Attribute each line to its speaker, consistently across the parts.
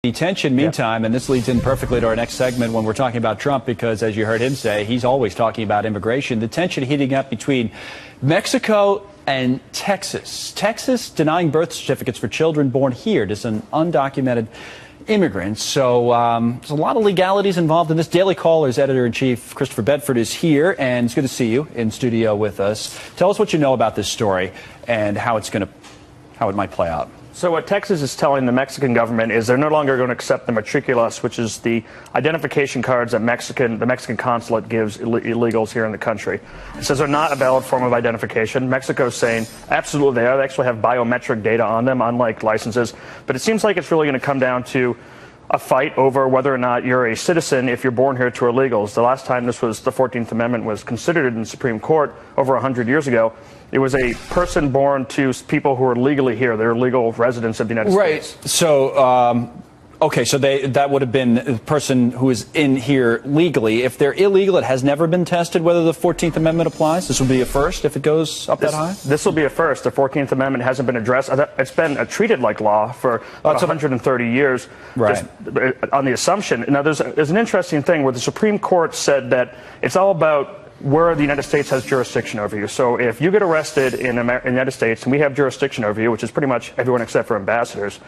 Speaker 1: Detention, meantime, and this leads in perfectly to our next segment when we're talking about Trump, because as you heard him say, he's always talking about immigration. The tension heating up between Mexico and Texas. Texas denying birth certificates for children born here to some undocumented immigrants. So there's a lot of legalities involved in this. Daily Caller's editor-in-chief, Christopher Bedford, is here, and it's good to see you in studio with us. Tell us what you know about this story and how it might play out.
Speaker 2: So what Texas is telling the Mexican government is they're no longer going to accept the matriculas, which is the identification cards that the Mexican consulate gives illegals here in the country. It says they're not a valid form of identification. Mexico's saying absolutely they are. They actually have biometric data on them, unlike licenses. But it seems like it's really going to come down to a fight over whether or not you're a citizen if you're born here to illegals. The last time the 14th Amendment was considered in the Supreme Court over 100 years ago, it was a person born to people who are legally here. They're legal residents of the United States.
Speaker 1: Right. So, okay, so that would have been the person who is in here legally. If they're illegal, it has never been tested whether the 14th Amendment applies. This will be a first if it goes up that high?
Speaker 2: This will be a first. The 14th Amendment hasn't been addressed. It's been treated like law for about 130 years,
Speaker 1: right,
Speaker 2: just on the assumption. Now, there's an interesting thing where the Supreme Court said that it's all about where the United States has jurisdiction over you. So if you get arrested in the United States and we have jurisdiction over you, which is pretty much everyone except for ambassadors,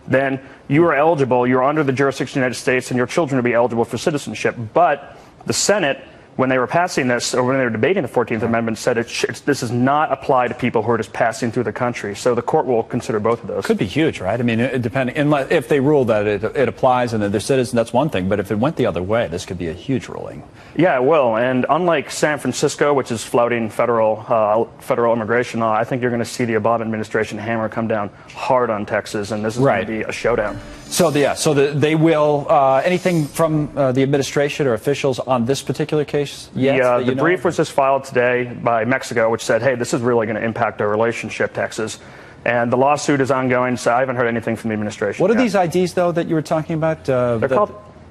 Speaker 2: then you are eligible, you're under the jurisdiction of the United States, and your children will be eligible for citizenship. But the Senate, when they were passing this, or when they were debating the 14th Amendment, said this does not apply to people who are just passing through the country. So the court will consider both of those.
Speaker 1: Could be huge, right? I mean, if they rule that it applies and that they're citizens, that's one thing. But if it went the other way, this could be a huge ruling.
Speaker 2: Yeah, it will. And unlike San Francisco, which is flouting federal immigration law, I think you're going to see the Obama administration hammer come down hard on Texas, and this is going to be a showdown.
Speaker 1: So they will. Anything from the administration or officials on this particular case?
Speaker 2: The brief was just filed today by Mexico, which said, hey, this is really going to impact our relationship, Texas. And the lawsuit is ongoing, so I haven't heard anything from the administration.
Speaker 1: What are these IDs, though, that you were talking about?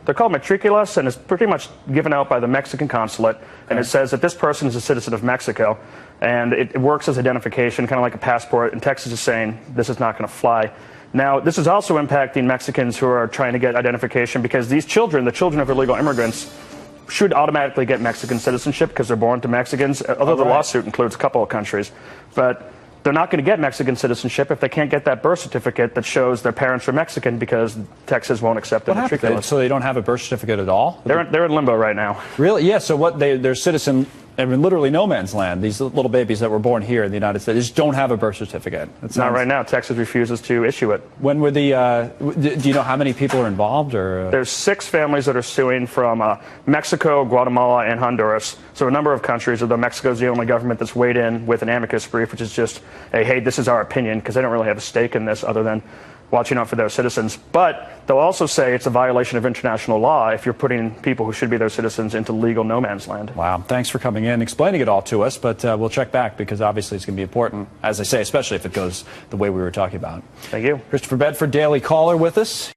Speaker 2: They're called matriculas, and it's pretty much given out by the Mexican consulate. And it says that this person is a citizen of Mexico, and it works as identification, kind of like a passport. And Texas is saying this is not going to fly. Now, this is also impacting Mexicans who are trying to get identification, because these children, the children of illegal immigrants, should automatically get Mexican citizenship because they're born to Mexicans, although the lawsuit includes a couple of countries. But they're not going to get Mexican citizenship if they can't get that birth certificate that shows their parents are Mexican, because Texas won't accept them.
Speaker 1: So they don't have a birth certificate at all?
Speaker 2: They're in limbo right now.
Speaker 1: Really? Yeah, so they're citizen, I mean, literally no man's land. These little babies that were born here in the United States just don't have a birth certificate.
Speaker 2: Not right now. Texas refuses to issue it.
Speaker 1: When were do you know how many people are involved? Or
Speaker 2: There's 6 families that are suing from Mexico, Guatemala, and Honduras. So a number of countries, although Mexico's the only government that's weighed in with an amicus brief, which is just, hey, this is our opinion, because they don't really have a stake in this other than watching out for their citizens. But they'll also say it's a violation of international law if you're putting people who should be their citizens into legal no man's land.
Speaker 1: Wow. Thanks for coming in, explaining it all to us. But we'll check back, because obviously it's going to be important, as I say, especially if it goes the way we were talking about.
Speaker 2: Thank you.
Speaker 1: Christopher Bedford, Daily Caller, with us.